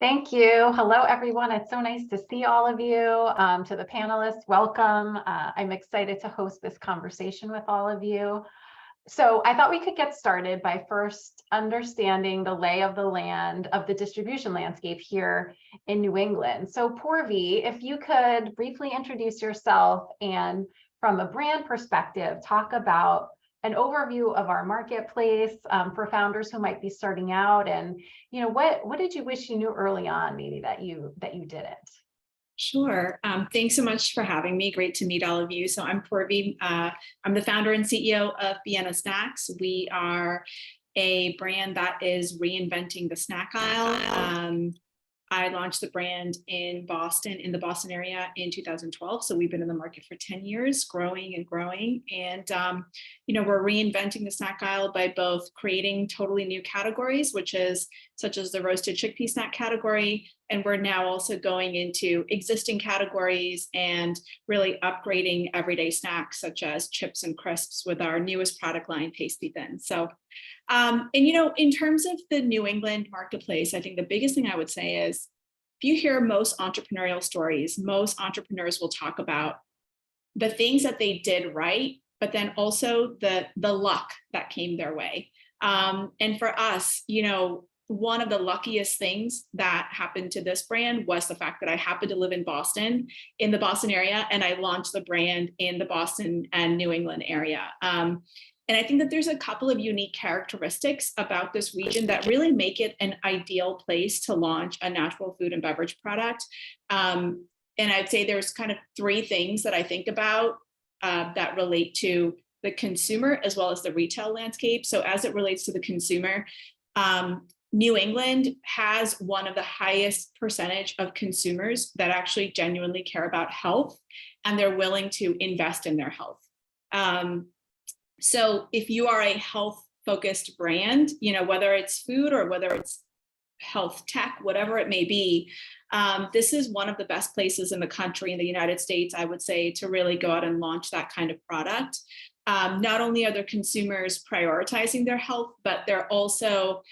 Thank you. Hello, everyone. It's so nice to see all of you. To the panelists, welcome. I'm excited to host this conversation with all of you. So I thought we could get started by first understanding the lay of the land of the distribution landscape here in New England. So Poorvi, if you could briefly introduce yourself and from a brand perspective, talk about an overview of our marketplace for founders who might be starting out, and what did you wish you knew early on, maybe that you didn't? Sure. Thanks so much for having me. Great to meet all of you. So I'm Poorvi. I'm the founder and CEO of Biena Snacks. We are a brand that is reinventing the snack aisle. I launched the brand in Boston, in the Boston area in 2012. So we've been in the market for 10 years, growing and growing. And, we're reinventing the snack aisle by both creating totally new categories, such as the roasted chickpea snack category. And we're now also going into existing categories and really upgrading everyday snacks, such as chips and crisps, with our newest product line, Tasty Thin. So in terms of the New England marketplace, I think the biggest thing I would say is, if you hear most entrepreneurial stories, most entrepreneurs will talk about the things that they did right, but then also the luck that came their way. And for us, one of the luckiest things that happened to this brand was the fact that I happened to live in Boston, in the Boston area, and I launched the brand in the Boston and New England area. And I think that there's a couple of unique characteristics about this region that really make it an ideal place to launch a natural food and beverage product. And I'd say there's kind of three things that I think about that relate to the consumer as well as the retail landscape. So as it relates to the consumer, New England has one of the highest percentage of consumers that actually genuinely care about health, and they're willing to invest in their health. So if you are a health-focused brand, whether it's food or whether it's health tech, whatever it may be, this is one of the best places in the country, in the United States, I would say, to really go out and launch that kind of product. Not only are the consumers prioritizing their health, but they're also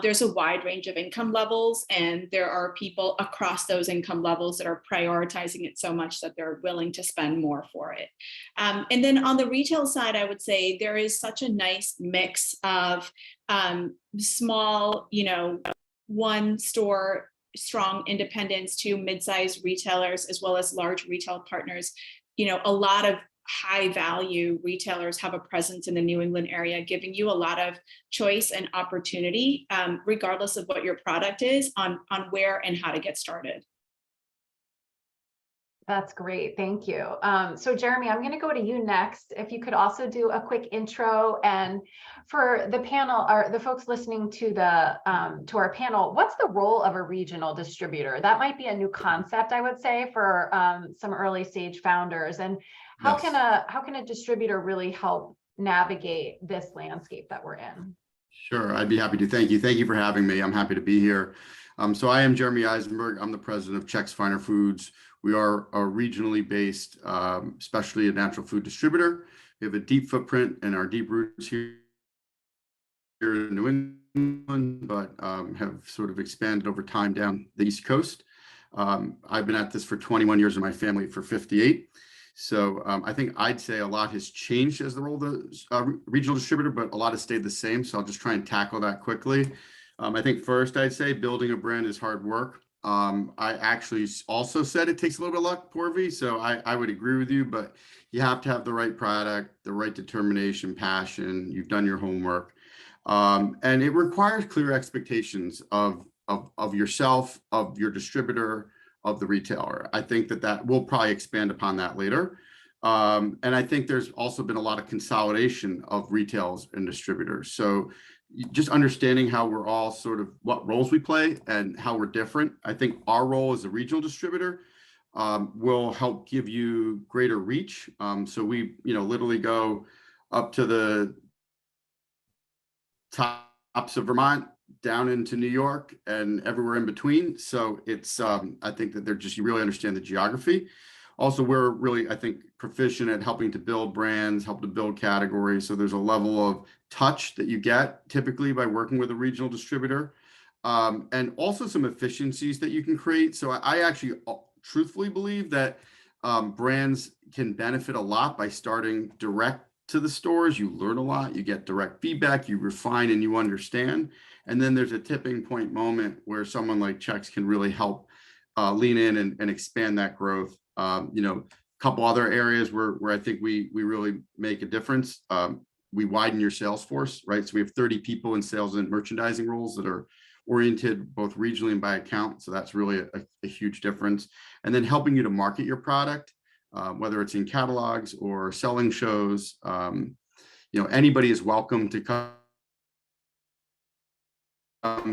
there's a wide range of income levels, and there are people across those income levels that are prioritizing it so much that they're willing to spend more for it. And then on the retail side, I would say there is such a nice mix of small, one store strong independents to mid-sized retailers, as well as large retail partners. A lot of high value retailers have a presence in the New England area, giving you a lot of choice and opportunity, regardless of what your product is, on where and how to get started. That's great. Thank you. So Jeremy, I'm going to go to you next. If you could also do a quick intro, and for the panel, or the folks listening to to our panel, what's the role of a regional distributor? That might be a new concept, I would say, for some early stage founders. And how can a distributor really help navigate this landscape that we're in? Sure, I'd be happy to. Thank you. Thank you for having me. I'm happy to be here. So I am Jeremy Isenberg. I'm the president of Chex Finer Foods. We are a regionally based, especially a natural food distributor. We have a deep footprint and our deep roots here in New England, but have sort of expanded over time down the East Coast. I've been at this for 21 years and my family for 58. So I think I'd say a lot has changed as the role of the regional distributor, but a lot has stayed the same. So I'll just try and tackle that quickly. I think first I'd say building a brand is hard work. I actually also said it takes a little bit of luck, Poorvi, so I would agree with you, but you have to have the right product, the right determination, passion, you've done your homework. And it requires clear expectations of yourself, of your distributor, of the retailer. I think that we'll probably expand upon that later. And I think there's also been a lot of consolidation of retailers and distributors. So just understanding how we're all sort of what roles we play and how we're different. I think our role as a regional distributor will help give you greater reach. So we, literally go up to the tops of Vermont, down into New York, and everywhere in between. So it's, I think that you really understand the geography. Also, we're really, I think, proficient at helping to build brands, help to build categories. So there's a level of touch that you get typically by working with a regional distributor. and also some efficiencies that you can create. So I actually truthfully believe that brands can benefit a lot by starting direct to the stores. You learn a lot, you get direct feedback, you refine and you understand. And then there's a tipping point moment where someone like Chex can really help lean in and expand that growth. You know, a couple other areas where I think we really make a difference. We widen your sales force, right? So we have 30 people in sales and merchandising roles that are oriented both regionally and by account. So that's really a huge difference. And then helping you to market your product, whether it's in catalogs or selling shows. You know, anybody is welcome to come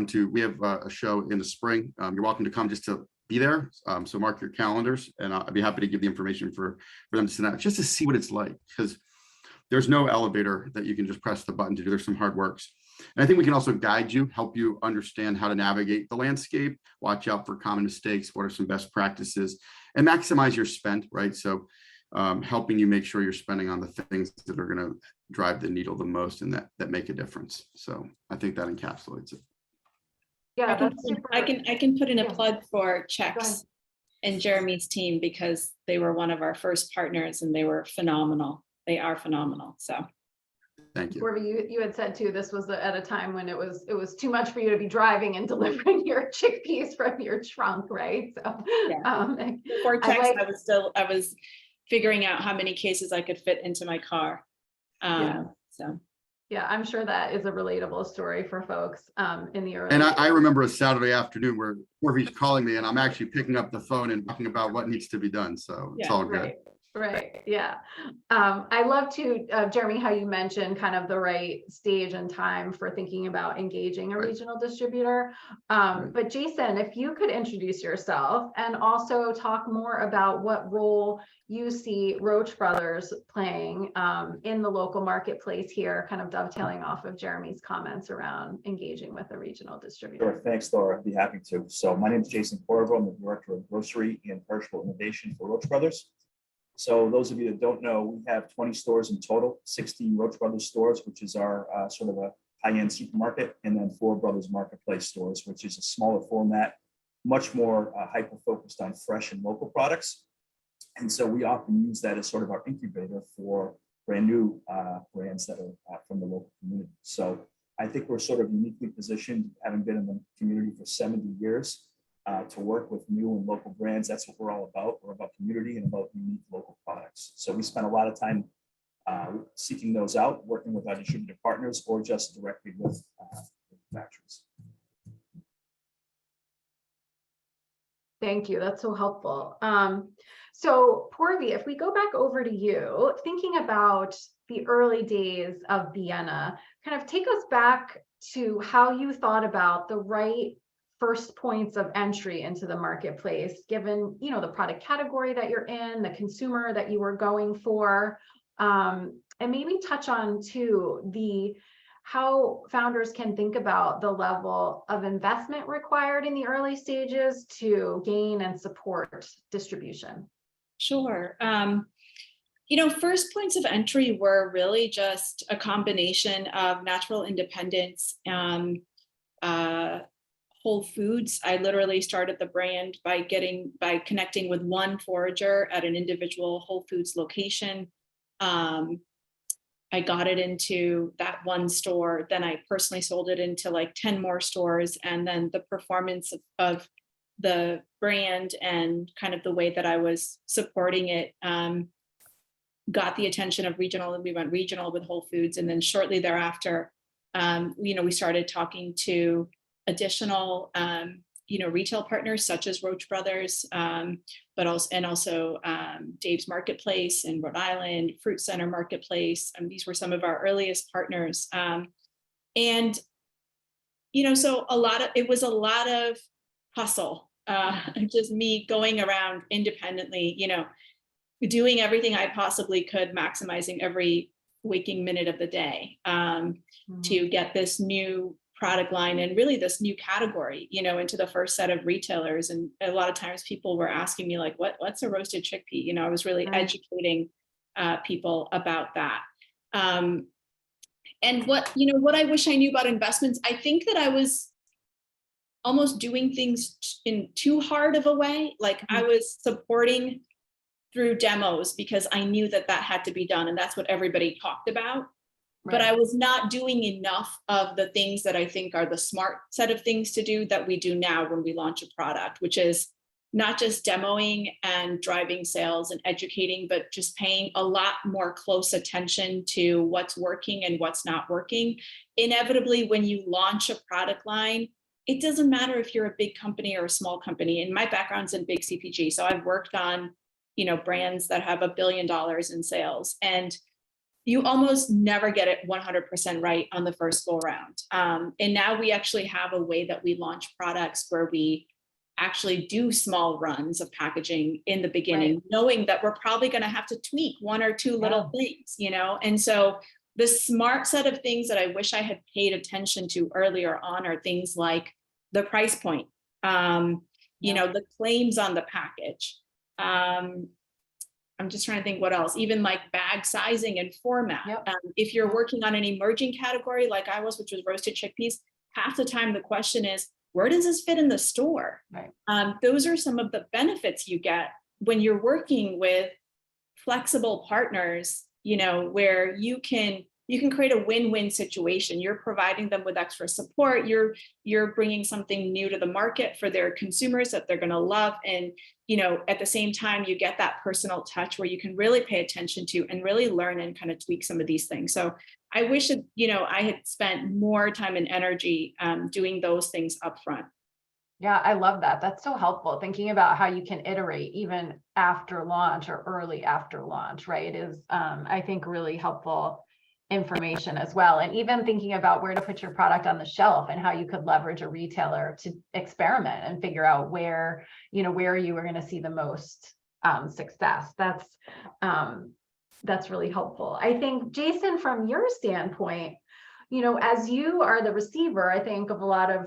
to, we have a show in the spring. You're welcome to come just to be there. So mark your calendars, and I'd be happy to give the information for them to sit down just to see what it's like, because there's no elevator that you can just press the button to do. There's some hard works. And I think we can also guide you, help you understand how to navigate the landscape, watch out for common mistakes, what are some best practices, and maximize your spend, right? So helping you make sure you're spending on the things that are going to drive the needle the most and that make a difference. So I think that encapsulates it. Yeah, I can put in a Yeah. plug for Go Chex ahead. and Jeremy's team, because they were one of our first partners and they were phenomenal. They are phenomenal. So Thank you. Poorvi, you had said too, this was at a time when it was too much for you to be driving and delivering your chickpeas from your trunk, right? So yeah. Before Chex, I was figuring out how many cases I could fit into my car. So yeah, I'm sure that is a relatable story for folks in the early. And I remember a Saturday afternoon where Poorvi's calling me and I'm actually picking up the phone and talking about what needs to be done. So it's all good. Right. Yeah. I love to, Jeremy, how you mentioned kind of the right stage and time for thinking about engaging a regional distributor. But Jason, if you could introduce yourself and also talk more about what role you see Roche Brothers playing in the local marketplace here, kind of dovetailing off of Jeremy's comments around engaging with a regional distributor. Sure, thanks, Laura. I'd be happy to. So my name is Jason Corriveau. I'm the Director of Grocery and Perishable Innovation for Roche Brothers. So those of you that don't know, we have 20 stores in total, 60 Roche Brothers stores, which is our sort of a high-end supermarket, and then 4 Brothers Marketplace stores, which is a smaller format, much more hyper-focused on fresh and local products. And so we often use that as sort of our incubator for brand new brands that are from the local community. So I think we're sort of uniquely positioned, having been in the community for 70 years, to work with new and local brands. That's what we're all about. We're about community and about unique local products. So we spend a lot of time seeking those out, working with our distributor partners or just directly with manufacturers. Thank you. That's so helpful. So Poorvi, if we go back over to you, thinking about the early days of Biena, kind of take us back to how you thought about the right first points of entry into the marketplace, given, you know, the product category that you're in, the consumer that you were going for, and maybe touch on too how founders can think about the level of investment required in the early stages to gain and support distribution. Sure. You know, first points of entry were really just a combination of natural independence, Whole Foods. I literally started the brand by connecting with one forager at an individual Whole Foods location. I got it into that one store, then I personally sold it into like 10 more stores, and then the performance of the brand and kind of the way that I was supporting it got the attention of regional, and we went regional with Whole Foods. And then shortly thereafter, you know, we started talking to additional, you know, retail partners such as Roche Brothers, but also Dave's Marketplace in Rhode Island, Fruit Center Marketplace. And these were some of our earliest partners. And, you know, so it was a lot of hustle, just me going around independently, you know, doing everything I possibly could, maximizing every waking minute of the day to get this new product line and really this new category, you know, into the first set of retailers. And a lot of times people were asking me like, what's a roasted chickpea? You know, I was really educating people about that. And what I wish I knew about investments, I think that I was almost doing things in too hard of a way. Like I was supporting through demos because I knew that that had to be done, and that's what everybody talked about. But I was not doing enough of the things that I think are the smart set of things to do that we do now when we launch a product, which is not just demoing and driving sales and educating, but just paying a lot more close attention to what's working and what's not working. Inevitably, when you launch a product line, it doesn't matter if you're a big company or a small company. And my background's in big CPG. So I've worked on, brands that have $1 billion in sales, and you almost never get it 100% right on the first go round. And now we actually have a way that we launch products where we actually do small runs of packaging in the beginning, knowing that we're probably going to have to tweak one or two little things, And so the smart set of things that I wish I had paid attention to earlier on are things like the price point, the claims on the package. I'm just trying to think what else, even like bag sizing and format. If you're working on an emerging category like I was, which was roasted chickpeas, half the time the question is, where does this fit in the store? Those are some of the benefits you get when you're working with flexible partners, where you can create a win-win situation. You're providing them with extra support. You're bringing something new to the market for their consumers that they're going to love. And, at the same time, you get that personal touch where you can really pay attention to and really learn and kind of tweak some of these things. So I wish that, I had spent more time and energy doing those things up front. Yeah, I love that. That's so helpful. Thinking about how you can iterate even after launch or early after launch, right? Is, I think, really helpful information as well. And even thinking about where to put your product on the shelf and how you could leverage a retailer to experiment and figure out where you are going to see the most success. That's really helpful. I think, Jason, from your standpoint, as you are the receiver, I think, of a lot of,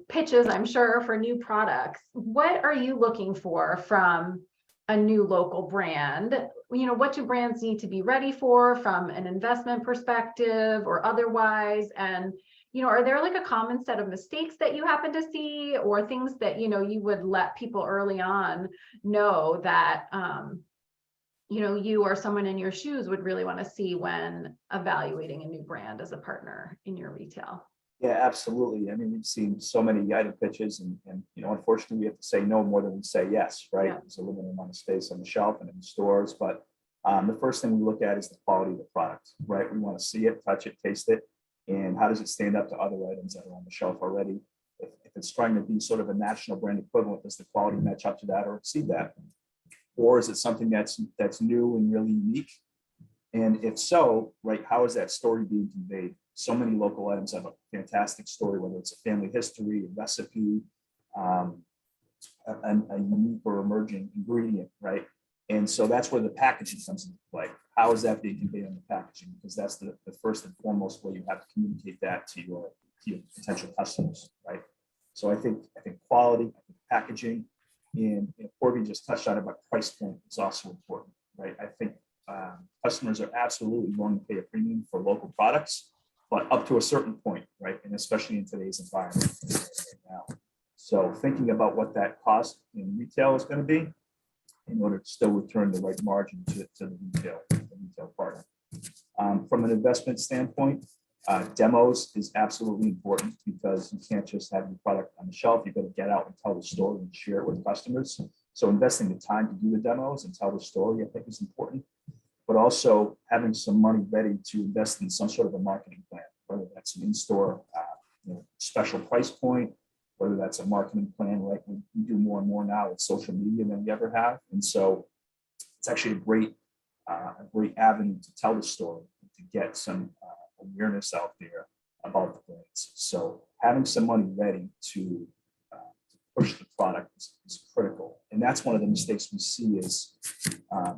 pitches, I'm sure, for new products, what are you looking for from a new local brand? What do brands need to be ready for from an investment perspective or otherwise? And, are there like a common set of mistakes that you happen to see, or things that, you would let people early on know that, you or someone in your shoes would really want to see when evaluating a new brand as a partner in your retail? Yeah, absolutely. I mean, we've seen so many item pitches, and unfortunately, we have to say no more than we say yes, right? There's a limited amount of space on the shelf and in the stores, but the first thing we look at is the quality of the product, right? We want to see it, touch it, taste it, and how does it stand up to other items that are on the shelf already? If it's trying to be sort of a national brand equivalent, does the quality match up to that or exceed that? Or is it something that's new and really unique? And if so, right, how is that story being conveyed? So many local items have a fantastic story, whether it's a family history, a recipe, a unique or emerging ingredient, right? And so that's where the packaging comes into play. How is that being conveyed on the packaging? Because that's the first and foremost way you have to communicate that to your potential customers, right? So I think quality, packaging, and Poorvi just touched on it, but price point is also important, right? I think customers are absolutely willing to pay a premium for local products, but up to a certain point, right? And especially in today's environment right now. So thinking about what that cost in retail is going to be in order to still return the right margin to the retail partner. From an investment standpoint, demos is absolutely important because you can't just have your product on the shelf. You've got to get out and tell the story and share it with customers. So investing the time to do the demos and tell the story, I think, is important. But also having some money ready to invest in some sort of a marketing plan, whether that's an in-store special price point, whether that's a marketing plan like we do more and more now with social media than we ever have. And so it's actually a great avenue to tell the story, to get some awareness out there about the brands. So having some money ready to push the product is critical. And that's one of the mistakes we see is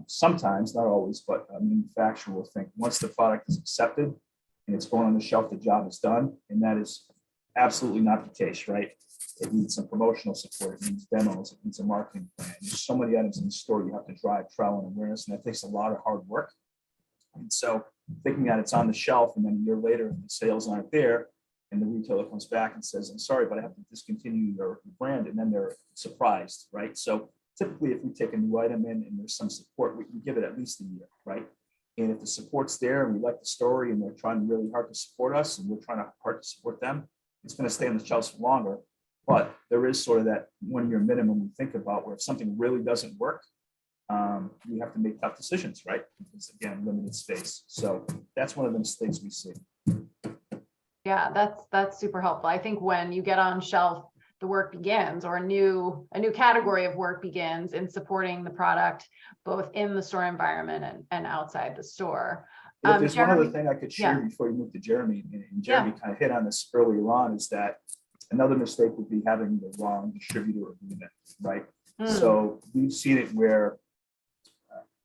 sometimes, not always, but a manufacturer will think once the product is accepted and it's going on the shelf, the job is done. And that is absolutely not the case, right? It needs some promotional support, it needs demos, it needs a marketing plan. There's so many items in the store you have to drive trial and awareness, and that takes a lot of hard work. And so thinking that it's on the shelf and then a year later, if the sales aren't there, and the retailer comes back and says, I'm sorry, but I have to discontinue your brand. And then they're surprised, right? So typically if we take a new item in and there's some support, we give it at least a year, right? And if the support's there and we like the story and they're trying really hard to support us and we're trying hard to support them, it's going to stay on the shelves for longer. But there is sort of that 1 year minimum we think about where if something really doesn't work, we have to make tough decisions, right? Because again, limited space. So that's one of the mistakes we see. Yeah, that's super helpful. I think when you get on shelf, the work begins, or a new category of work begins in supporting the product, both in the store environment and outside the store. There's Jeremy, one other thing I could share before you move to Jeremy, and Jeremy kind of hit on this earlier on, is that another mistake would be having the wrong distributor agreement, right? So we've seen it where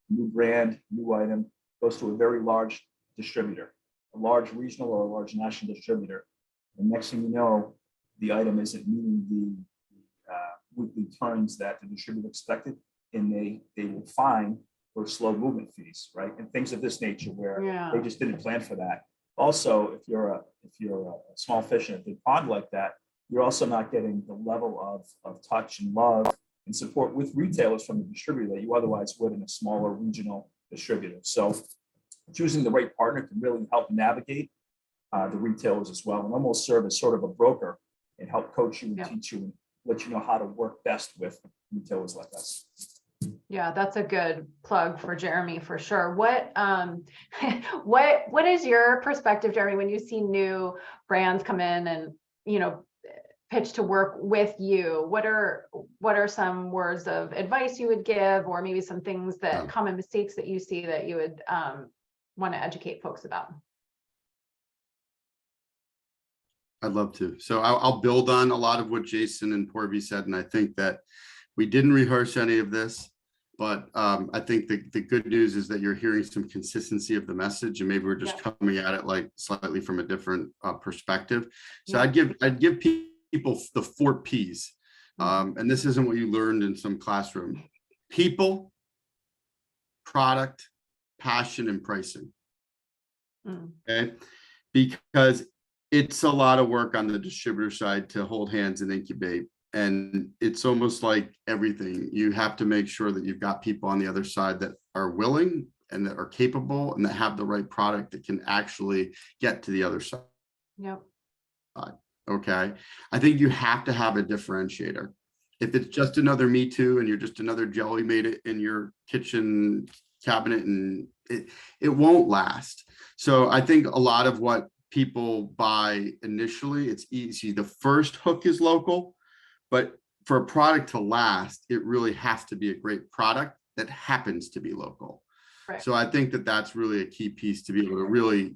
new brand, new item goes to a very large distributor, a large regional or a large national distributor. And next thing you know, the item isn't meeting the weekly turns that the distributor expected, and they will fine for slow movement fees, right? And things of this nature where they just didn't plan for that. Also, if you're a small fish in a big pond like that, you're also not getting the level of touch and love and support with retailers from the distributor that you otherwise would in a smaller regional distributor. So choosing the right partner can really help navigate the retailers as well, and almost serve as sort of a broker and help coach you and teach you and let you know how to work best with retailers like us. Yeah, that's a good plug for Jeremy for sure. What what is your perspective, Jeremy, when you see new brands come in and pitch to work with you? What are some words of advice you would give, or maybe some things that common mistakes that you see that you would want to educate folks about? I'd love to. So I'll build on a lot of what Jason and Poorvi said, and I think that we didn't rehearse any of this, but I think the good news is that you're hearing some consistency of the message, and maybe we're just coming at it like slightly from a different perspective. So I'd give people the 4 P's, and this isn't what you learned in some classroom: people, product, passion, and pricing. Okay, because it's a lot of work on the distributor side to hold hands and incubate. And it's almost like everything. You have to make sure that you've got people on the other side that are willing and that are capable and that have the right product that can actually get to the other side. Yep. Okay. I think you have to have a differentiator. If it's just another Me Too and you're just another jelly made it in your kitchen cabinet, and it won't last. So I think a lot of what people buy initially, it's easy. The first hook is local, but for a product to last, it really has to be a great product that happens to be local. Right. So I think that that's really a key piece to be able to really,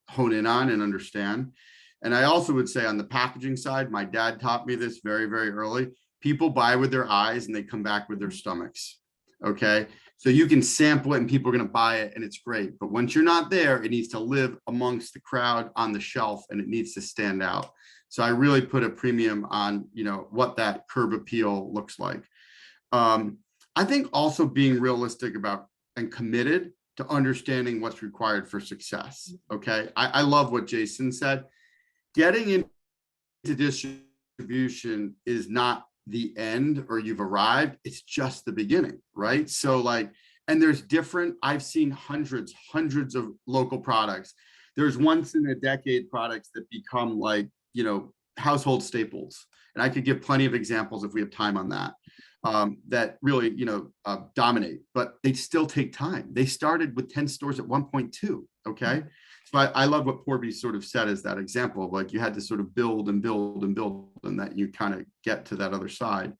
hone in on and understand. And I also would say on the packaging side, my dad taught me this very, very early. People buy with their eyes and they come back with their stomachs. Okay. So you can sample it and people are going to buy it and it's great. But once you're not there, it needs to live amongst the crowd on the shelf and it needs to stand out. So I really put a premium on, what that curb appeal looks like. I think also being realistic about and committed to understanding what's required for success. Okay. I love what Jason said. Getting into distribution is not the end or you've arrived. It's just the beginning, right? So and there's I've seen hundreds of local products. There's once in a decade products that become household staples. And I could give plenty of examples if we have time on that, that really, dominate, but they still take time. They started with 10 stores at 1.2. Okay. So I love what Poorvi sort of said as that example of you had to sort of build and build and build, and that you kind of get to that other side.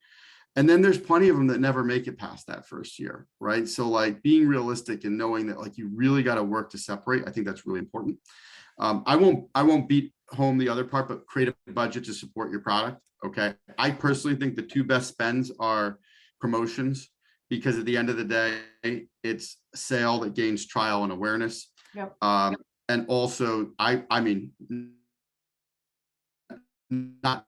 And then there's plenty of them that never make it past that first year, right? So being realistic and knowing that you really got to work to separate, I think that's really important. I won't beat home the other part, but create a budget to support your product. Okay. I personally think the 2 best spends are promotions, because at the end of the day, it's sale that gains trial and awareness. Yep. And also, I mean, not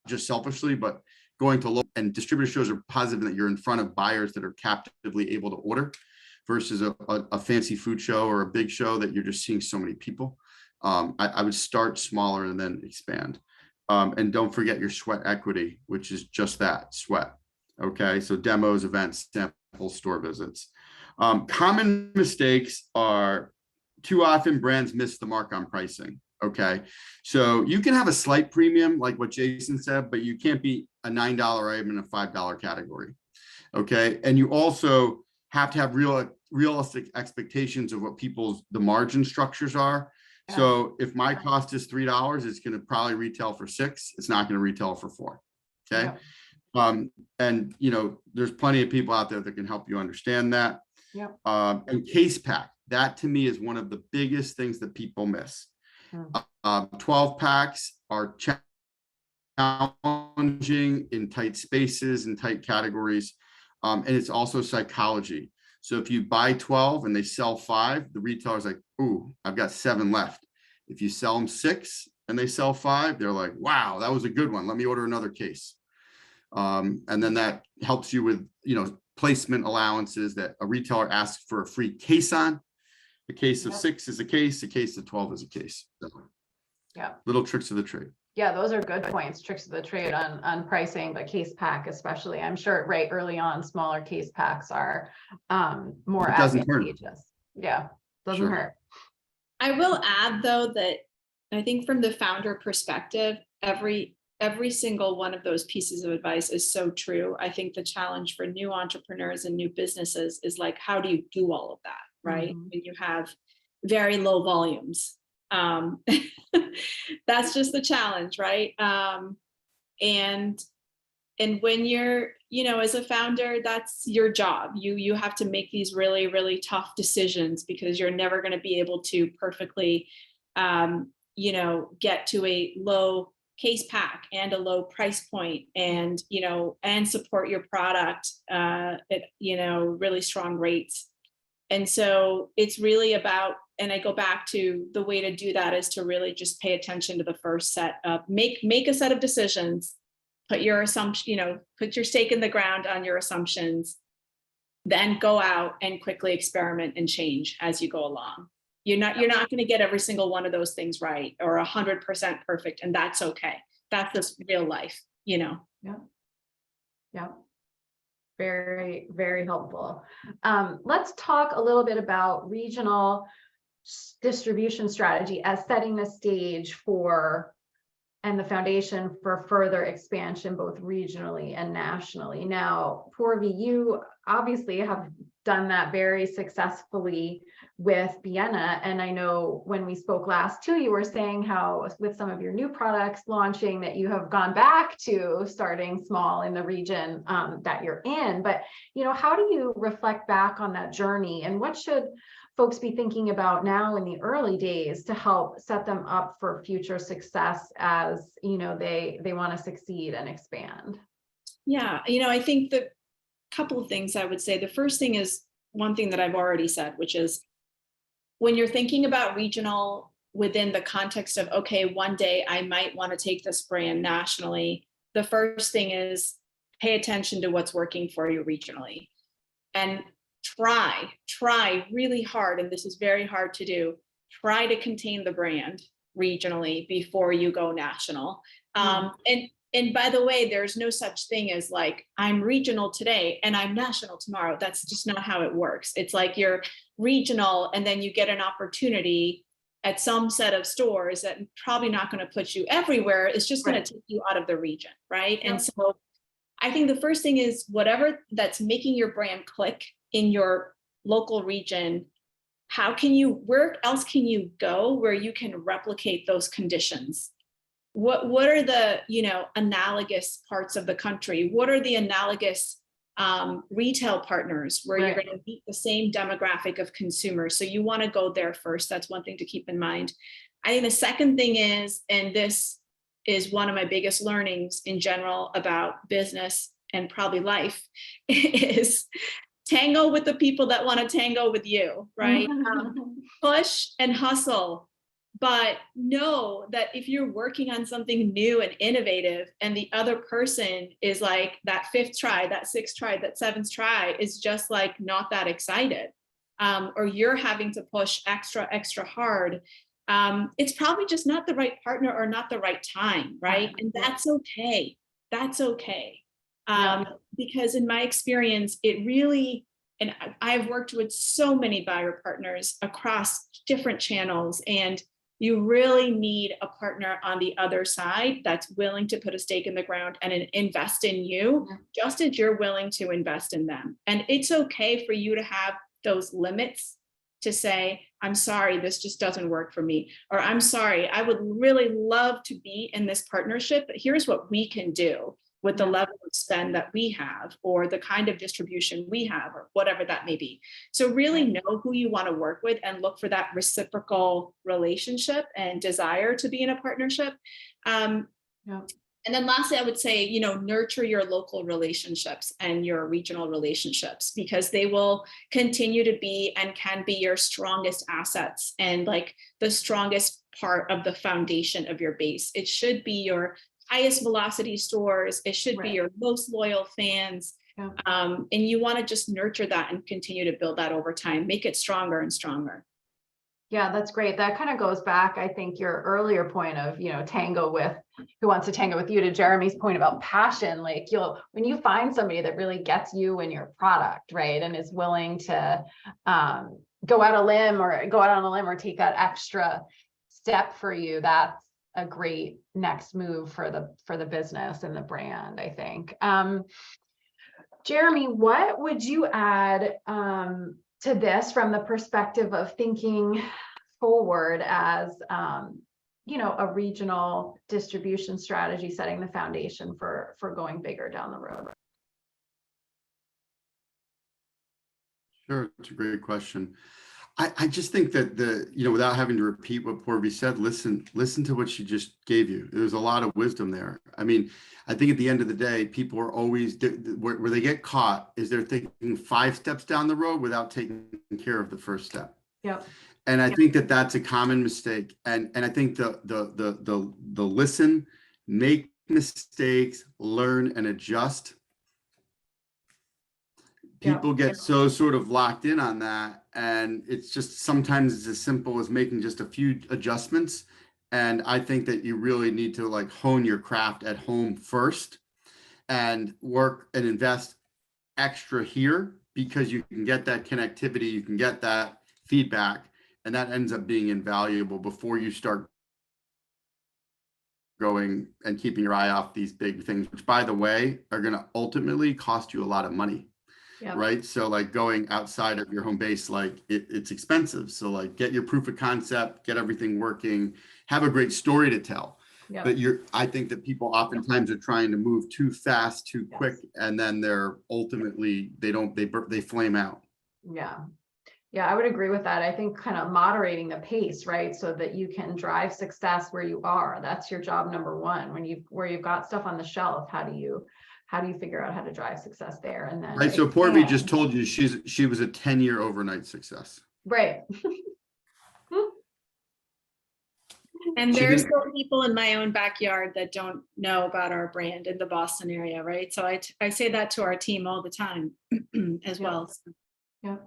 just selfishly, but going to look and distributor shows are positive that you're in front of buyers that are captively able to order versus a fancy food show or a big show that you're just seeing so many people. I would start smaller and then expand. And don't forget your sweat equity, which is just that, sweat. Okay, so demos, events, samples, store visits. Common mistakes are too often brands miss the mark on pricing. Okay, so you can have a slight premium like what Jason said, but you can't be a $9 item in a $5 category. Okay, and you also have to have realistic expectations of what the margin structures are. Yeah. So if my cost is $3, it's going to probably retail for $6. It's not going to retail for $4. Okay. Yeah. And there's plenty of people out there that can help you understand that. Yeah. And case pack, that to me is one of the biggest things that people miss. 12 packs are challenging in tight spaces and tight categories. And it's also psychology. So if you buy 12 and they sell 5, the retailer's like, ooh, I've got 7 left. If you sell them 6 and they sell 5, they're like, wow, that was a good one. Let me order another case. And then that helps you with, placement allowances that a retailer asks for a free case on. A case of 6 is a case of 12 is a case. So, yeah. Little tricks of the trade. Yeah, those are good points, tricks of the trade on pricing, but case pack especially. I'm sure right early on, smaller case packs are more advantageous. Yeah, doesn't hurt. I will add though that I think from the founder perspective, every single one of those pieces of advice is so true. I think the challenge for new entrepreneurs and new businesses is like, how do you do all of that, right? Mm-hmm. When you have very low volumes. That's just the challenge, right? And when you're, as a founder, that's your job. You have to make these really, really tough decisions because you're never going to be able to perfectly, get to a low case pack and a low price point and, and support your product at, really strong rates. And so it's really about, and I go back to the way to do that is to really just pay attention to the first set of make a set of decisions, put your assumption, put your stake in the ground on your assumptions, then go out and quickly experiment and change as you go along. You're not going to get every single one of those things right or 100% perfect, and that's okay. That's just real life, Yeah. Yeah. Very, very helpful. Let's talk a little bit about regional distribution strategy as setting the stage for and the foundation for further expansion, both regionally and nationally. Now, Poorvi, you obviously have done that very successfully with Biena. And I know when we spoke last too, you were saying how with some of your new products launching that you have gone back to starting small in the region that you're in. But, how do you reflect back on that journey and what should folks be thinking about now in the early days to help set them up for future success as, they want to succeed and expand? Yeah, I think the couple of things I would say. The first thing is one thing that I've already said, which is when you're thinking about regional within the context of, okay, one day I might want to take this brand nationally, the first thing is pay attention to what's working for you regionally and try really hard, and this is very hard to do, try to contain the brand regionally before you go national. And by the way, there's no such thing as like, I'm regional today and I'm national tomorrow. That's just not how it works. It's like you're regional and then you get an opportunity at some set of stores that probably not going to put you everywhere. It's just going to take you out of the region, right? Yeah. And so I think the first thing is whatever that's making your brand click in your local region, where else can you go where you can replicate those conditions? What are the, analogous parts of the country? What are the analogous retail partners where you're going to meet the same demographic of consumers? So you want to go there first. That's one thing to keep in mind. I think the second thing is, and this is one of my biggest learnings in general about business and probably life, is tango with the people that want to tango with you, right? Push and hustle. But know that if you're working on something new and innovative and the other person is like that 5th try, that 6th try, that 7th try is just like not that excited, or you're having to push extra hard, it's probably just not the right partner or not the right time, right? And that's okay. That's okay. Because in my experience, it really, and I've worked with so many buyer partners across different channels, and you really need a partner on the other side that's willing to put a stake in the ground and invest in you, just as you're willing to invest in them. And it's okay for you to have those limits to say, I'm sorry, this just doesn't work for me. Or I'm sorry, I would really love to be in this partnership, but here's what we can do with the level of spend that we have, or the kind of distribution we have, or whatever that may be. So really know who you want to work with and look for that reciprocal relationship and desire to be in a partnership. And then lastly, I would say, you know, nurture your local relationships and your regional relationships, because they will continue to be and can be your strongest assets and like the strongest part of the foundation of your base. It should be your highest velocity stores. It should be your most loyal fans. And you want to just nurture that and continue to build that over time, make it stronger and stronger. Yeah, that's great. That kind of goes back, I think, your earlier point of, you know, tango with who wants to tango with you, to Jeremy's point about passion. Like, when you find somebody that really gets you and your product, right, and is willing to go out on a limb or take that extra step for you, that's a great next move for the business and the brand, I think. Jeremy, what would you add to this from the perspective of thinking forward as you know, a regional distribution strategy, setting the foundation for going bigger down the road? Sure, it's a great question. I just think that without having to repeat what Poorvi said, listen to what she just gave you. There's a lot of wisdom there. I mean, I think at the end of the day, people are always, where they get caught is they're thinking 5 steps down the road without taking care of the first step. Yep. And I think that that's a common mistake. And I think the listen, make mistakes, learn and adjust. People get so sort of locked in on that, and it's just sometimes it's as simple as making just a few adjustments. And I think that you really need to like hone your craft at home first and work and invest extra here, because you can get that connectivity, you can get that feedback, and that ends up being invaluable before you start going and keeping your eye off these big things, which by the way, are going to ultimately cost you a lot of money. Yep. Right. So like going outside of your home base, like it's expensive. So like get your proof of concept, get everything working, have a great story to tell. Yep. But I think that people oftentimes are trying to move too fast, too quick, and then they're ultimately, they flame out. Yeah. Yeah, I would agree with that. I think kind of moderating the pace, right? So that you can drive success where you are. That's your job number one. Where you've got stuff on the shelf, how do you figure out how to drive success there? And then so Poorvi just told you she was a 10-year overnight success. Right. And there's still people in my own backyard that don't know about our brand in the Boston area, right? So I say that to our team all the time as well. Yeah.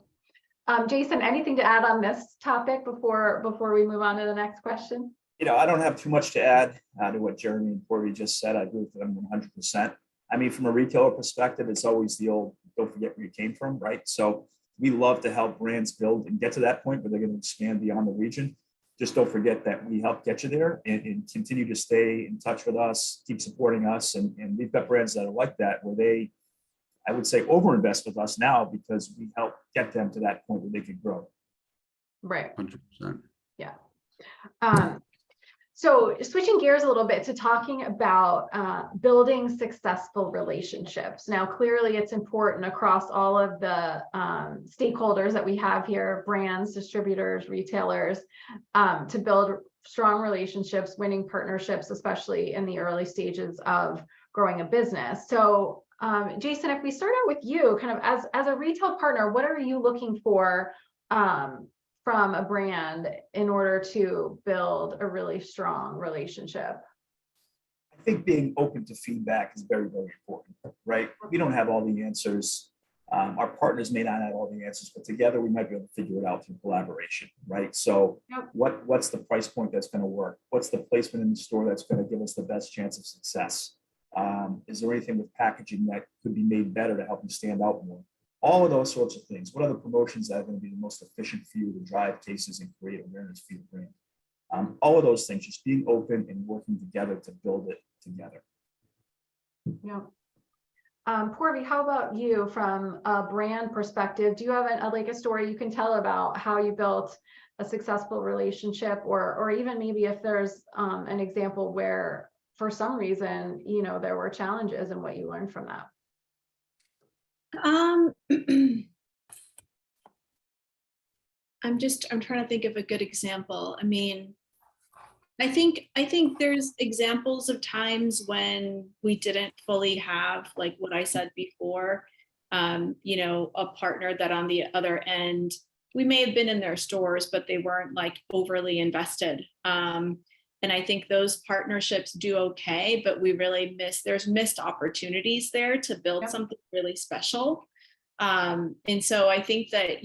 Jason, anything to add on this topic before we move on to the next question? You know, I don't have too much to add to what Jeremy and Poorvi just said. I agree with them 100%. I mean, from a retailer perspective, it's always the old, don't forget where you came from, right? So we love to help brands build and get to that point where they're going to expand beyond the region. Just don't forget that we help get you there, and continue to stay in touch with us, keep supporting us. And we've got brands that are like that, where they, I would say, overinvest with us now because we help get them to that point where they can grow. Right. 100%. Yeah. So switching gears a little bit to talking about building successful relationships. Now, clearly it's important across all of the stakeholders that we have here, brands, distributors, retailers, to build strong relationships, winning partnerships, especially in the early stages of growing a business. So Jason, if we start out with you, kind of as a retail partner, what are you looking for from a brand in order to build a really strong relationship? I think being open to feedback is very, very important, right? We don't have all the answers. Our partners may not have all the answers, but together we might be able to figure it out through collaboration, right? So Yep. what's the price point that's going to work? What's the placement in the store that's going to give us the best chance of success? Is there anything with packaging that could be made better to help you stand out more? All of those sorts of things. What are the promotions that are going to be the most efficient for you to drive cases and create awareness for your brand? All of those things, just being open and working together to build it together. Yeah. Poorvi, how about you from a brand perspective? Do you have like a story you can tell about how you built a successful relationship, or even maybe if there's an example where for some reason, there were challenges and what you learned from that? I'm trying to think of a good example. I mean, I think there's examples of times when we didn't fully have, like what I said before, a partner that on the other end, we may have been in their stores, but they weren't like overly invested. And I think those partnerships do okay, but we really there's missed opportunities there to build Yep. something really special. And so I think that,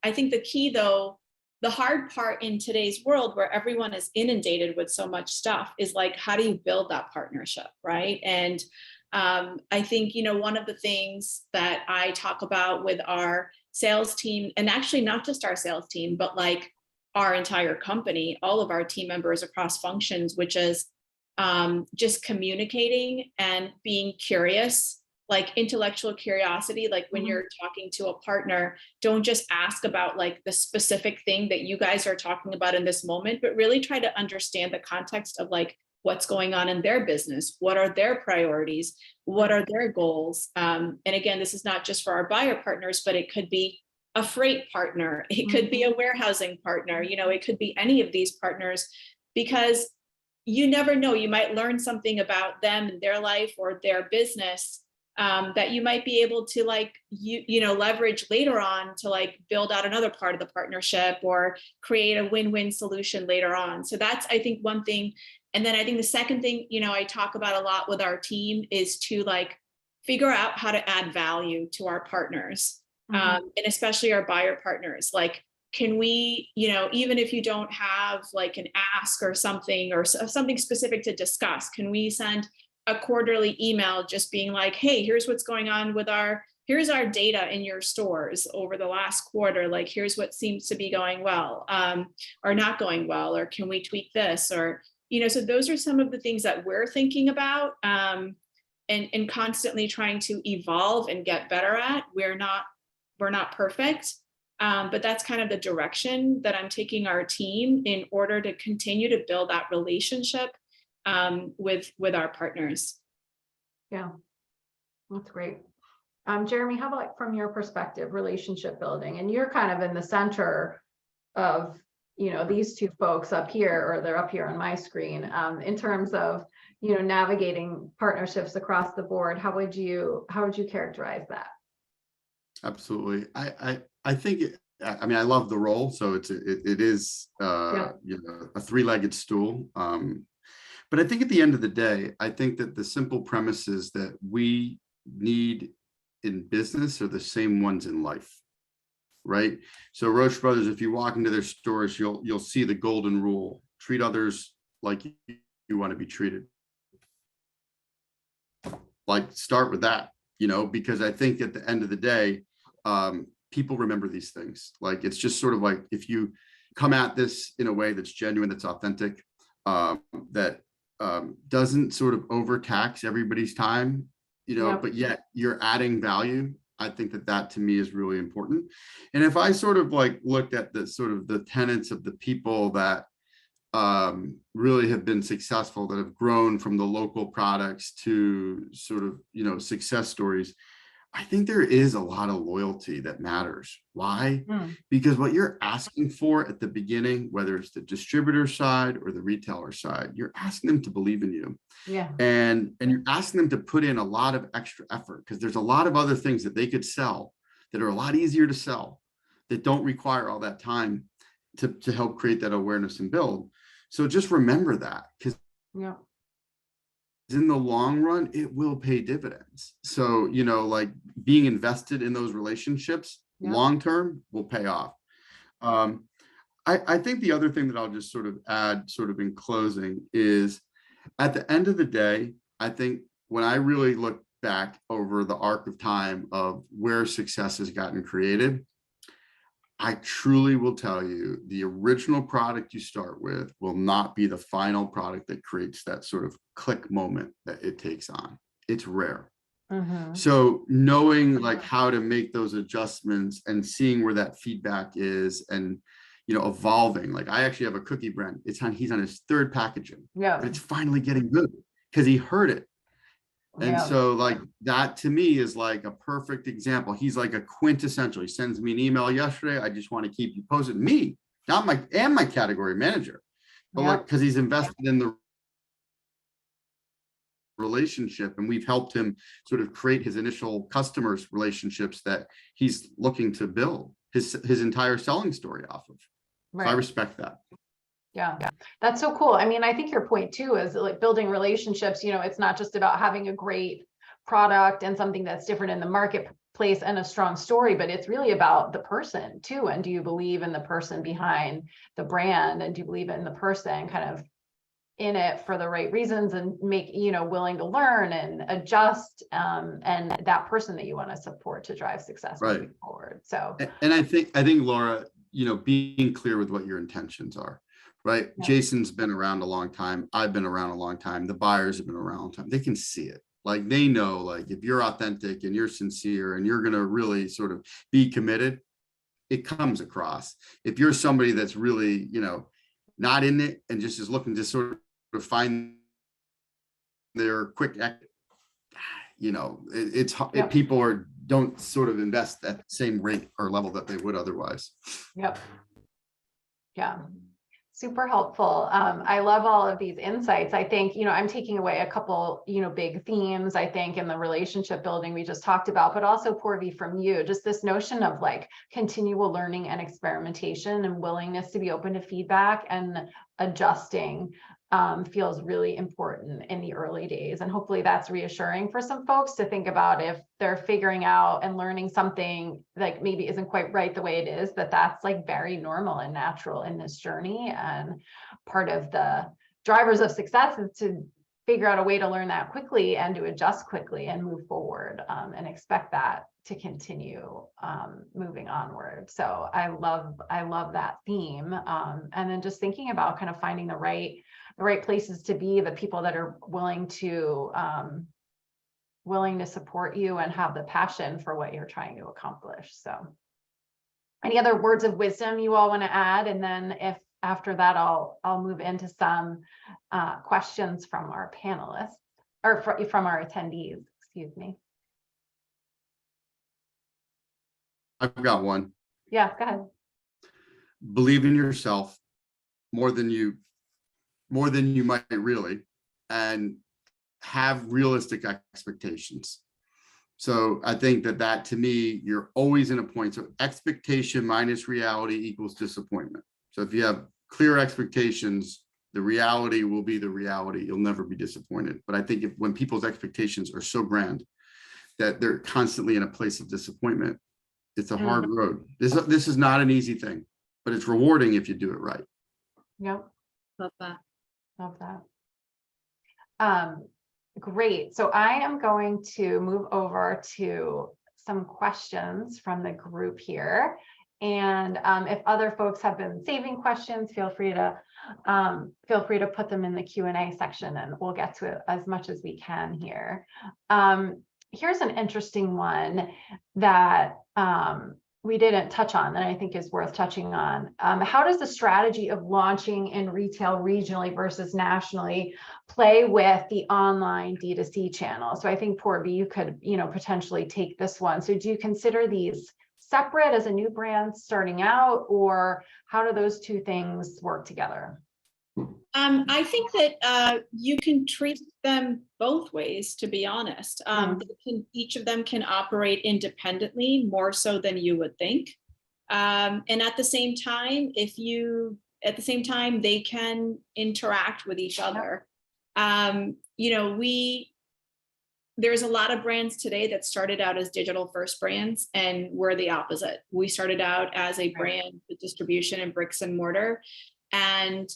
I think the key though, the hard part in today's world where everyone is inundated with so much stuff is like, how do you build that partnership, right? And I think, one of the things that I talk about with our sales team, and actually not just our sales team, but like our entire company, all of our team members across functions, which is just communicating and being curious, like intellectual curiosity. Like when you're talking to a partner, don't just ask about like the specific thing that you guys are talking about in this moment, but really try to understand the context of like what's going on in their business. What are their priorities? What are their goals? And again, this is not just for our buyer partners, but it could be a freight partner. It could be a warehousing partner. It could be any of these partners, because you never know, you might learn something about them and their life or their business that you might be able to like, leverage later on to like build out another part of the partnership or create a win-win solution later on. So that's, I think, one thing. And then I think the second thing, I talk about a lot with our team is to like figure out how to add value to our partners, and especially our buyer partners. Like, can we, even if you don't have like an ask or something specific to discuss, can we send a quarterly email just being like, hey, here's what's going on with here's our data in your stores over the last quarter. Like, here's what seems to be going well, or not going well, or can we tweak this? Or, so those are some of the things that we're thinking about, and constantly trying to evolve and get better at. We're not perfect, but that's kind of the direction that I'm taking our team in order to continue to build that relationship with our partners. Yeah, that's great. Jeremy, how about from your perspective, relationship building? And you're kind of in the center of, these two folks up here, or they're up here on my screen, in terms of, navigating partnerships across the board. How would you characterize that? Absolutely. I think I love the role. So it is a three-legged stool. But I think at the end of the day, I think that the simple premises that we need in business are the same ones in life, right? So Roche Brothers, if you walk into their stores, you'll see the golden rule: treat others like you want to be treated. Like, start with that, because I think at the end of the day, people remember these things. Like, it's just sort of like, if you come at this in a way that's genuine, that's authentic, that doesn't sort of overtax everybody's time, but yet you're adding value. I think that to me is really important. And if I sort of like looked at the sort of the tenets of the people that really have been successful, that have grown from the local products to sort of, success stories, I think there is a lot of loyalty that matters. Why? Because what you're asking for at the beginning, whether it's the distributor side or the retailer side, you're asking them to believe in you. Yeah. And you're asking them to put in a lot of extra effort, because there's a lot of other things that they could sell that are a lot easier to sell, that don't require all that time to help create that awareness and build. So just remember that, because in the long run, it will pay dividends. So, you know, like being invested in those relationships long term will pay off. I think the other thing that I'll just sort of add sort of in closing is at the end of the day, I think when I really look back over the arc of time of where success has gotten created, I truly will tell you the original product you start with will not be the final product that creates that sort of click moment that it takes on. It's rare. So knowing like how to make those adjustments and seeing where that feedback is and, you know, evolving. Like I actually have a cookie brand. He's on his third packaging, but it's finally getting good because he heard it. And so like that to me is like a perfect example. He's like a quintessential. He sends me an email yesterday. I just want to keep you posted. Me, not my category manager, but like because he's invested in the relationship and we've helped him sort of create his initial customers relationships that he's looking to build his entire selling story off of. So I respect that. Yeah, that's so cool. I mean, I think your point too is like building relationships, you know, it's not just about having a great product and something that's different in the marketplace and a strong story, but it's really about the person too. And do you believe in the person behind the brand? And do you believe in the person kind of in it for the right reasons and make, you know, willing to learn and adjust and that person that you want to support to drive success moving forward. So, and I think Laura, you know, being clear with what your intentions are. Right. Jason's been around a long time. I've been around a long time. The buyers have been around a long time. They can see it. Like they know, like if you're authentic and you're sincere and you're going to really sort of be committed, it comes across. If you're somebody that's really, you know, not in it and just is looking to sort of find their quick, you know, it's people don't sort of invest at the same rate or level that they would otherwise. Yeah. Super helpful. I love all of these insights. I think, you know, I'm taking away a couple, you know, big themes, I think, in the relationship building we just talked about, but also Poorvi from you, just this notion of like continual learning and experimentation and willingness to be open to feedback and adjusting feels really important in the early days. And hopefully that's reassuring for some folks to think about if they're figuring out and learning something like maybe isn't quite right the way it is, that's like very normal and natural in this journey. And part of the drivers of success is to figure out a way to learn that quickly and to adjust quickly and move forward and expect that to continue moving onward. So I love that theme. And then just thinking about kind of finding the right places to be, the people that are willing to support you and have the passion for what you're trying to accomplish. So any other words of wisdom you all want to add? And then if after that, I'll move into some questions from our panelists or from our attendees, excuse me. I've got one. Yeah, go ahead. Believe in yourself more than you might really, and have realistic expectations. So I think that to me, you're always in a point. So expectation minus reality equals disappointment. So if you have clear expectations, the reality will be the reality. You'll never be disappointed. But I think when people's expectations are so grand that they're constantly in a place of disappointment, it's a hard road. This is not an easy thing, but it's rewarding if you do it right. Yep. Love that. Love that. Great. So I am going to move over to some questions from the group here. And if other folks have been saving questions, feel free to put them in the Q&A section and we'll get to it as much as we can here. Here's an interesting one that we didn't touch on that I think is worth touching on. How does the strategy of launching in retail regionally versus nationally play with the online D2C channel? So I think Poorvi, you could, potentially take this one. So do you consider these separate as a new brand starting out, or how do those two things work together? I think that you can treat them both ways, to be honest. Each of them can operate independently, more so than you would think. And at the same time, they can interact with each other. There's a lot of brands today that started out as digital first brands, and we're the opposite. We started out as a brand with distribution and bricks and mortar, and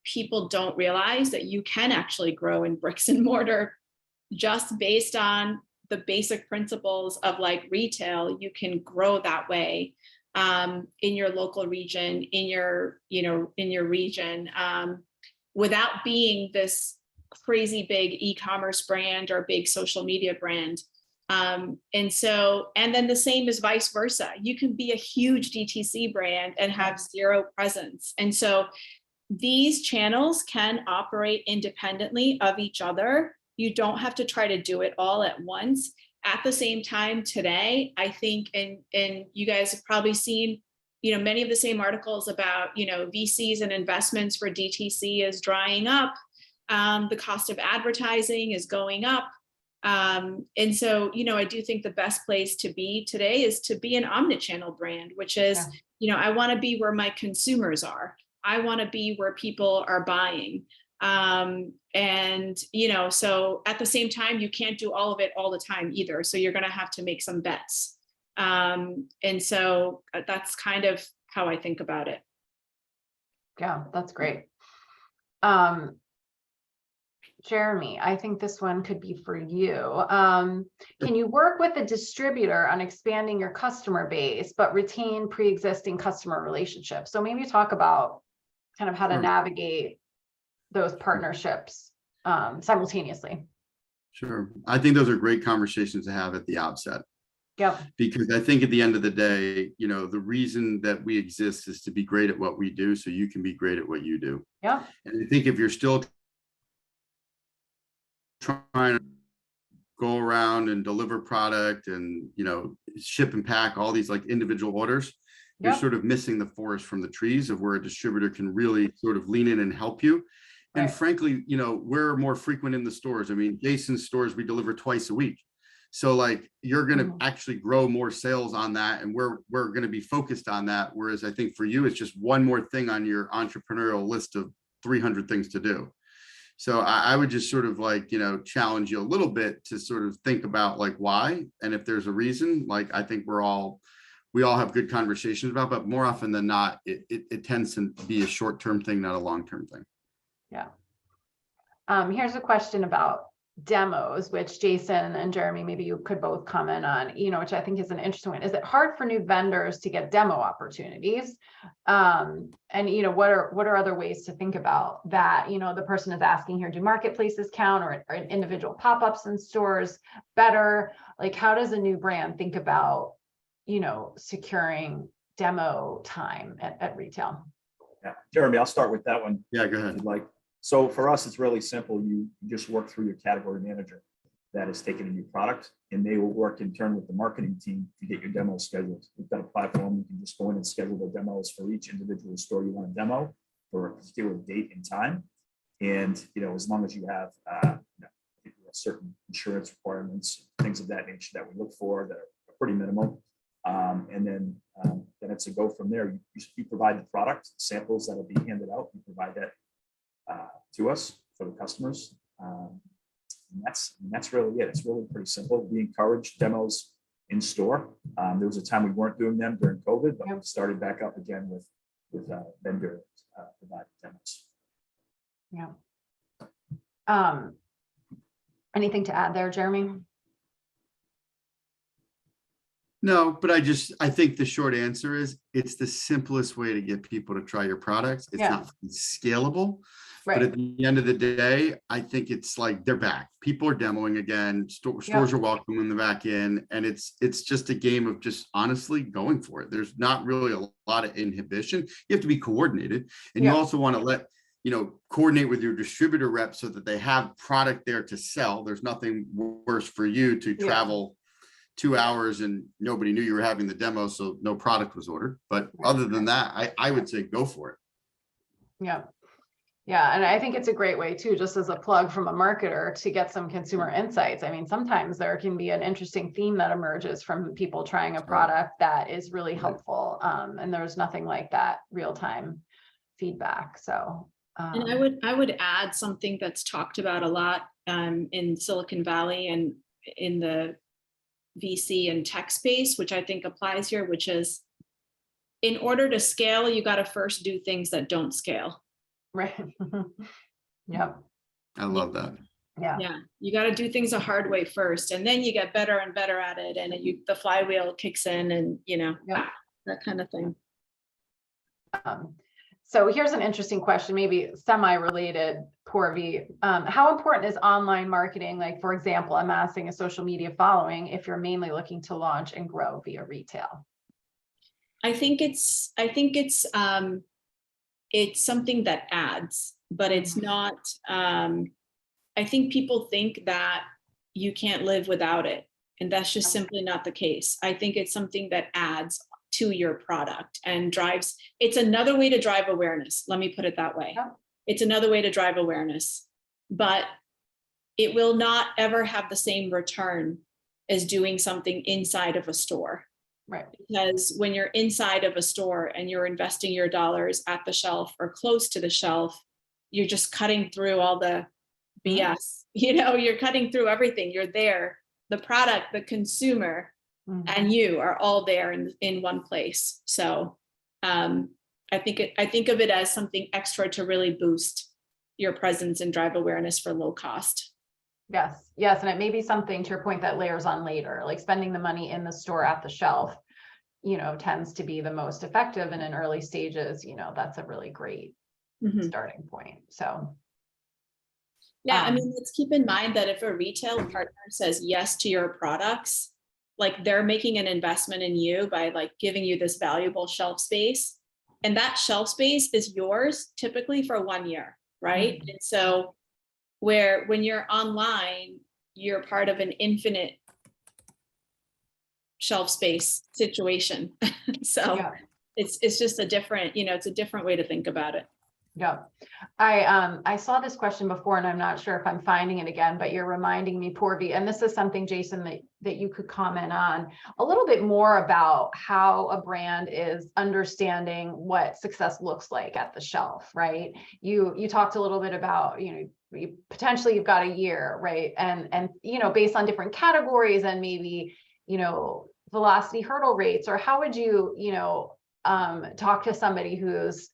people don't realize that you can actually grow in bricks and mortar just based on the basic principles of like retail. You can grow that way in your local region, in your region, without being this crazy big e-commerce brand or big social media brand. And then the same is vice versa. You can be a huge DTC brand and have zero presence. And so these channels can operate independently of each other. You don't have to try to do it all at once. At the same time today, I think, and you guys have probably seen, many of the same articles about, VCs and investments for DTC is drying up. The cost of advertising is going up. And so, I do think the best place to be today is to be an omnichannel brand, which is, I want to be where my consumers are. I want to be where people are buying. So at the same time, you can't do all of it all the time either. So you're going to have to make some bets. And so that's kind of how I think about it. Yeah, that's great. Jeremy, I think this one could be for you. Can you work with a distributor on expanding your customer base, but retain pre-existing customer relationships? So maybe talk about kind of how to navigate those partnerships simultaneously. Sure. I think those are great conversations to have at the outset. Yep. Because I think at the end of the day, the reason that we exist is to be great at what we do, so you can be great at what you do. Yeah. And I think if you're still trying to go around and deliver product and, ship and pack all these like individual orders, you're sort of missing the forest from the trees of where a distributor can really sort of lean in and help you. And frankly, we're more frequent in the stores. I mean, Jason's stores, we deliver twice a week. So like you're going to actually grow more sales on that. And we're going to be focused on that. Whereas I think for you, it's just one more thing on your entrepreneurial list of 300 things to do. So I would just sort of like, challenge you a little bit to sort of think about like why, and if there's a reason, like I think we all have good conversations about, but more often than not, it tends to be a short-term thing, not a long-term thing. Yeah. Here's a question about demos, which Jason and Jeremy, maybe you could both comment on, which I think is an interesting one. Is it hard for new vendors to get demo opportunities? And what are other ways to think about that? The person is asking here, do marketplaces count or individual pop-ups in stores better? Like, how does a new brand think about, securing demo time at retail? Yeah, Jeremy, I'll start with that one. Yeah, go ahead. So for us, it's really simple. You just work through your category manager that has taken a new product, and they will work in turn with the marketing team to get your demos scheduled. We've got a platform. You can just go in and schedule the demos for each individual store you want to demo for a particular date and time. And, as long as you have certain insurance requirements, things of that nature that we look for that are pretty minimal. And then it's a go from there. You provide the product, samples that'll be handed out. You provide that to us for the customers. And that's really it. It's really pretty simple. We encourage demos in store. There was a time we weren't doing them during COVID, but we started back up again with vendor provided demos. Yeah. Anything to add there, Jeremy? No, but I think the short answer is it's the simplest way to get people to try your products. It's not scalable. But at the end of the day, I think it's like they're back. People are demoing again. Stores are welcoming them back in. And it's just a game of just honestly going for it. There's not really a lot of inhibition. You have to be coordinated. And you also want to coordinate with your distributor rep so that they have product there to sell. There's nothing worse for you to travel 2 hours and nobody knew you were having the demo, so no product was ordered. But other than that, I would say go for it. Yeah. Yeah. And I think it's a great way too, just as a plug from a marketer, to get some consumer insights. I mean, sometimes there can be an interesting theme that emerges from people trying a product that is really helpful. And there's nothing like that real-time feedback. So And I would add something that's talked about a lot in Silicon Valley and in the VC and tech space, which I think applies here, which is in order to scale, you got to first do things that don't scale. Right. Yep. I love that. Yeah. Yeah, you got to do things a hard way first, and then you get better and better at it, and the flywheel kicks in, and Yep. that kind of thing. So here's an interesting question, maybe semi-related, Poorvi. How important is online marketing? Like, for example, amassing a social media following if you're mainly looking to launch and grow via retail? I think it's something that adds, but it's not. I think people think that you can't live without it, and that's just simply not the case. I think it's something that adds to your product and it's another way to drive awareness. Let me put it that way. Yeah. It's another way to drive awareness, but it will not ever have the same return as doing something inside of a store. Right. Because when you're inside of a store and you're investing your dollars at the shelf or close to the shelf, you're just cutting through all the BS. You're cutting through everything. You're there. The product, the consumer, and you are all there in one place. So I think of it as something extra to really boost your presence and drive awareness for low cost. Yes. And it may be something, to your point, that layers on later, like spending the money in the store at the shelf, tends to be the most effective. And in early stages, that's a really great starting point. So. Yeah, I mean, let's keep in mind that if a retail partner says yes to your products, like they're making an investment in you by like giving you this valuable shelf space, and that shelf space is yours typically for 1 year, right? And so when you're online, you're part of an infinite shelf space situation. So it's just a different, it's a different way to think about it. Yeah, I saw this question before, and I'm not sure if I'm finding it again, but you're reminding me, Poorvi, and this is something, Jason, that you could comment on a little bit more about how a brand is understanding what success looks like at the shelf, right? You talked a little bit about, potentially you've got a year, right? And based on different categories and maybe, velocity hurdle rates, or how would you, talk to somebody who's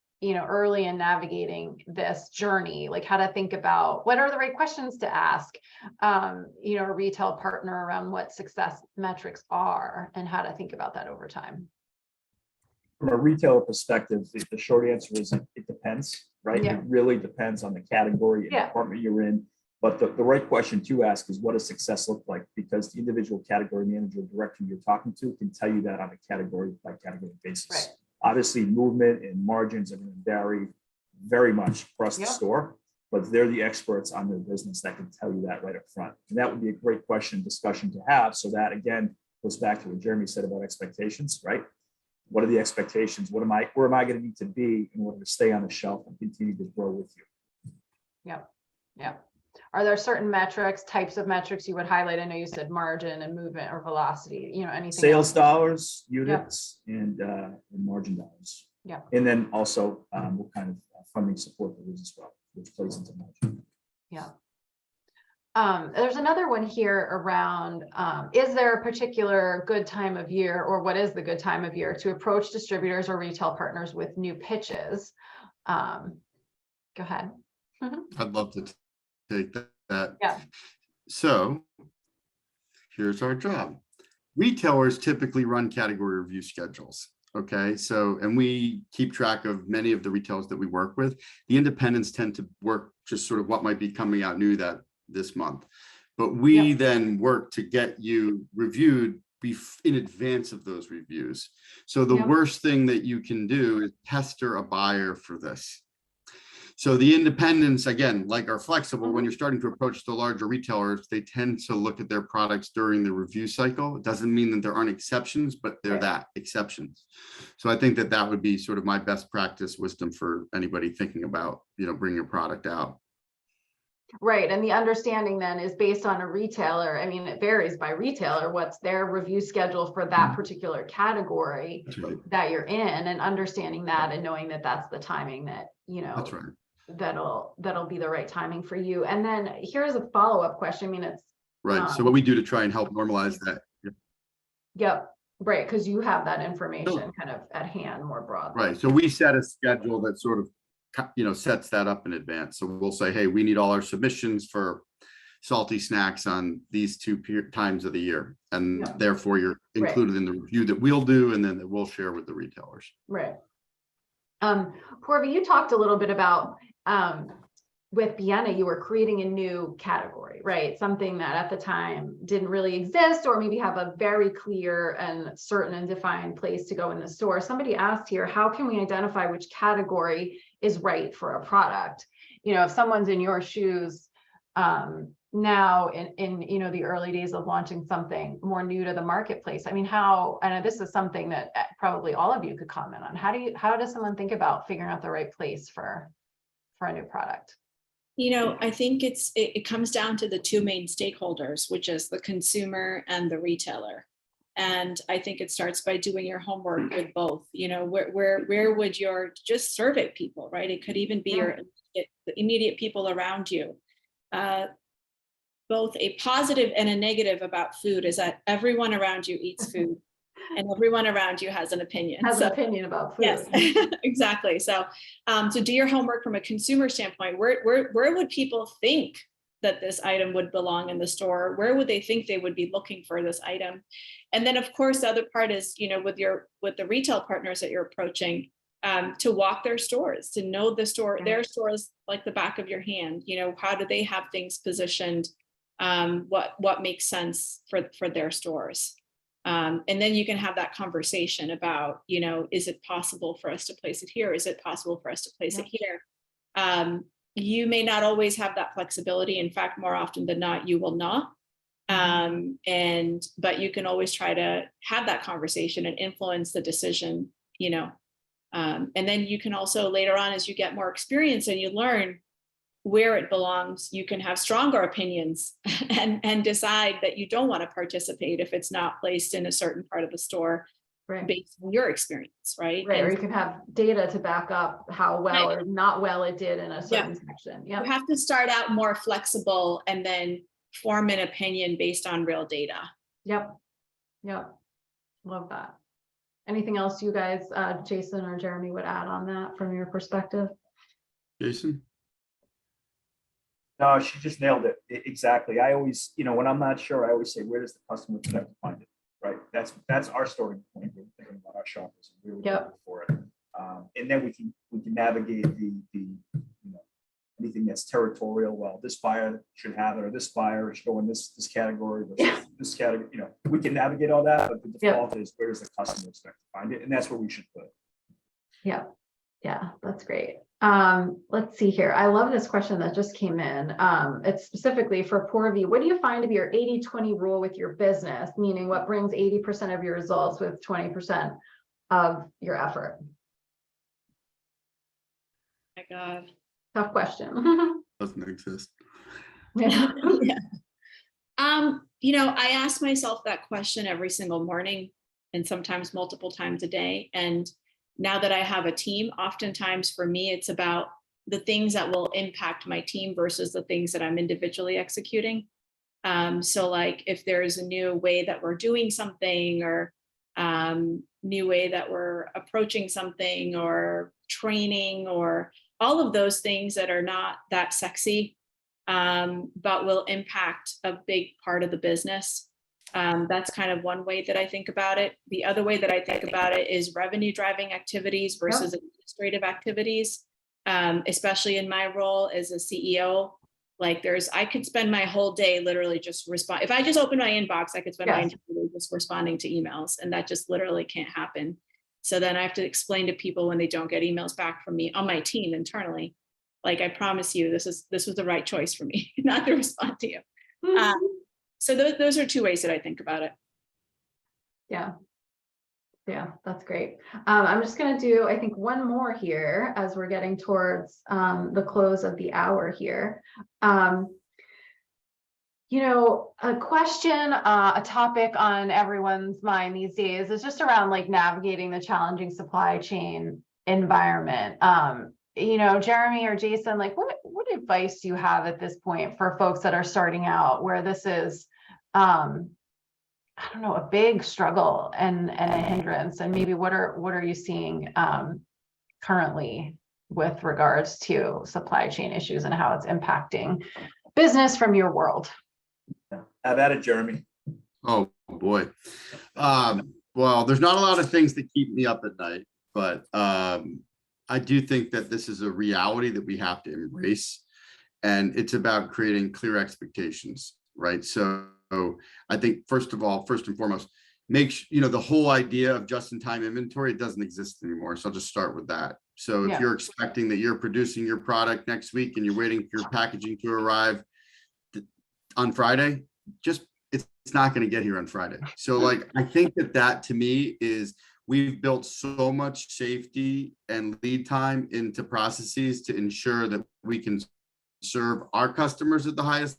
early in navigating this journey, like how to think about what are the right questions to ask, a retail partner around what success metrics are and how to think about that over time? From a retailer perspective, the short answer is it depends, right? Yeah. It really depends on the category and department you're in. But the right question to ask is, what does success look like? Because the individual category manager or director you're talking to can tell you that on a category by category basis. Right. Obviously, movement and margins are going to vary very much across the store, but they're the experts on their business that can tell you that right up front. And that would be a great discussion to have. So that, again, goes back to what Jeremy said about expectations, right? What are the expectations? Where am I going to need to be in order to stay on the shelf and continue to grow with you? Yeah. Are there certain metrics, types of metrics you would highlight? I know you said margin and movement or velocity, anything sales else? dollars, units, and margin dollars. Yeah. And then also what kind of funding support there is as well, which plays into margin. Yeah. There's another one here around, is there a particular good time of year, or what is the good time of year to approach distributors or retail partners with new pitches? Go ahead. I'd love to take that. Yeah. So here's our job. Retailers typically run category review schedules. Okay. So, and we keep track of many of the retailers that we work with. The independents tend to work just sort of what might be coming out new this month, but we then work to get you reviewed in advance of those reviews. So the worst thing that you can do is pester a buyer for this. So the independents, again, like are flexible. When you're starting to approach the larger retailers, they tend to look at their products during the review cycle. It doesn't mean that there aren't exceptions, but they're that exceptions. So I think that would be sort of my best practice wisdom for anybody thinking about, bringing a product out. Right. And the understanding then is based on a retailer. I mean, it varies by retailer, what's their review schedule for that particular category that you're in, and understanding that and knowing that that's the timing that, That's right. that'll be the right timing for you. And then here's a follow-up question. I mean, it's Right. So what we do to try and help normalize that. yep, right, because you have that information kind of at hand more broadly. Right. So we set a schedule that sort of, sets that up in advance. So we'll say, hey, we need all our submissions for salty snacks on these two times of the year. And therefore you're included in the review that we'll do and then that we'll share with the retailers. Right. Poorvi, you talked a little bit about with Biena, you were creating a new category, right? Something that at the time didn't really exist, or maybe have a very clear and certain and defined place to go in the store. Somebody asked here, how can we identify which category is right for a product? If someone's in your shoes now in the early days of launching something more new to the marketplace, I mean, I know this is something that probably all of you could comment on. How does someone think about figuring out the right place for a new product? I think it comes down to the two main stakeholders, which is the consumer and the retailer. And I think it starts by doing your homework with both. Where would your just survey people, right? It could even be the immediate people around you. Both a positive and a negative about food is that everyone around you eats food. And everyone around you has an opinion. An opinion about food. Yes, exactly. So do your homework from a consumer standpoint. Where would people think that this item would belong in the store? Where would they think they would be looking for this item? And then, of course, the other part is, with the retail partners that you're approaching, to walk their stores, to know their stores like the back of your hand. How do they have things positioned? What makes sense for their stores? And then you can have that conversation about, is it possible for us to place it here? Is it possible for us to place it here? You may not always have that flexibility. In fact, more often than not, you will not. But you can always try to have that conversation and influence the decision, and then you can also later on, as you get more experience and you learn where it belongs, you can have stronger opinions and decide that you don't want to participate if it's not placed in a certain part of the store, based on your experience, right? Right, or you can have data to back up how well or not well it did in a certain section. You have to start out more flexible and then form an opinion based on real data. Yep. Love that. Anything else you guys, Jason or Jeremy, would add on that from your perspective? Jason? No, she just nailed it. Exactly. I always, when I'm not sure, I always say, where does the customer expect to find it? Right. That's our starting point. We're thinking about our shoppers and really looking for it. And then we can navigate the anything that's territorial. Well, this buyer should have it, or this buyer should go in this category, this category. We can navigate all that, but the default is, where does the customer expect to find it? And that's where we should put it. Yeah, that's great. Let's see here. I love this question that just came in. It's specifically for Poorvi. What do you find to be your 80-20 rule with your business? Meaning, what brings 80% of your results with 20% of your effort? My God. Tough question. Doesn't exist. Yeah. I ask myself that question every single morning and sometimes multiple times a day. And now that I have a team, oftentimes for me, it's about the things that will impact my team versus the things that I'm individually executing. So like if there's a new way that we're doing something, or new way that we're approaching something, or training, or all of those things that are not that sexy, but will impact a big part of the business. That's kind of one way that I think about it. The other way that I think about it is revenue driving activities versus administrative activities, especially in my role as a CEO. Like I could spend my whole day literally just if I just open my inbox, I could spend my entire day just responding to emails, and that just literally can't happen. So then I have to explain to people when they don't get emails back from me on my team internally, like, I promise you, this was the right choice for me not to respond to you. So those are two ways that I think about it. Yeah, that's great. I'm just going to do, I think, one more here as we're getting towards the close of the hour here. A question, a topic on everyone's mind these days is just around like navigating the challenging supply chain environment. Jeremy or Jason, like what advice do you have at this point for folks that are starting out where this is, I don't know, a big struggle and a hindrance, and maybe what are you seeing currently with regards to supply chain issues and how it's impacting business from your world? Have at it, Jeremy. Oh boy. Well, there's not a lot of things that keep me up at night, but I do think that this is a reality that we have to embrace, and it's about creating clear expectations, right? So I think first and foremost, the whole idea of just-in-time inventory, it doesn't exist anymore. So I'll just start with that. So if you're expecting that you're producing your product next week and you're waiting for your packaging to arrive on Friday, it's not going to get here on Friday. So like, I think that to me is, we've built so much safety and lead time into processes to ensure that we can serve our customers at the highest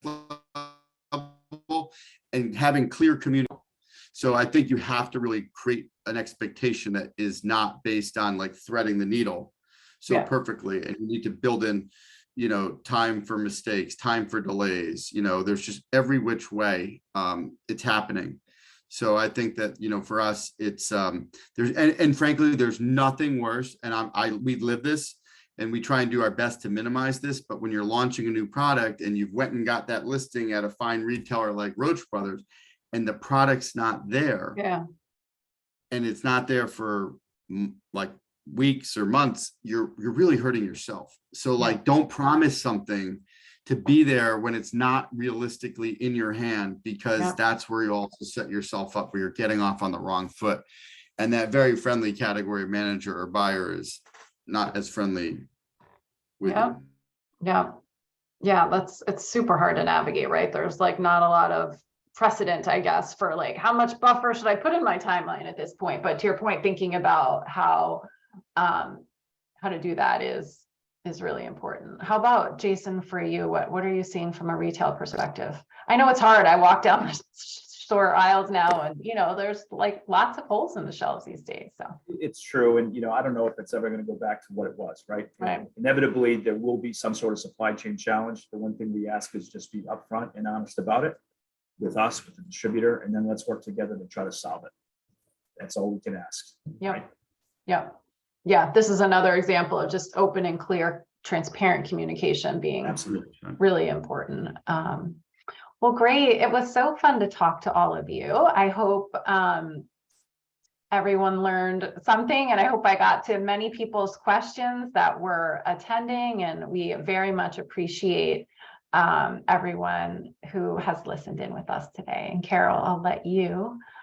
level and having clear communication. So I think you have to really create an expectation that is not based on like threading the needle so perfectly. And you need to build in, time for mistakes, time for delays, there's just every which way it's happening. So I think that, for us, it's and frankly, there's nothing worse. And we live this and we try and do our best to minimize this. But when you're launching a new product and you've went and got that listing at a fine retailer like Roche Brothers, and the product's not there, and it's not there for like weeks or months, you're really hurting yourself. So like, don't promise something to be there when it's not realistically in your hand, because that's where you also set yourself up where you're getting off on the wrong foot. And that very friendly category manager or buyer is not as friendly with you. It's super hard to navigate, right? There's like not a lot of precedent, I guess, for like how much buffer should I put in my timeline at this point. But to your point, thinking about how to do that is really important. How about Jason, for you? What are you seeing from a retail perspective? I know it's hard. I walk down the store aisles now, and there's like lots of holes in the shelves these days. So it's true, and I don't know if it's ever going to go back to what it was, right? Inevitably, there will be some sort of supply chain challenge. The one thing we ask is just be upfront and honest about it with us, with the distributor, and then let's work together to try to solve it. That's all we can ask. This is another example of just open and clear, transparent communication being really important. Well, great. It was so fun to talk to all of you. I hope everyone learned something, and I hope I got to many people's questions that were attending, and we very much appreciate everyone who has listened in with us today. And Carol, I'll let you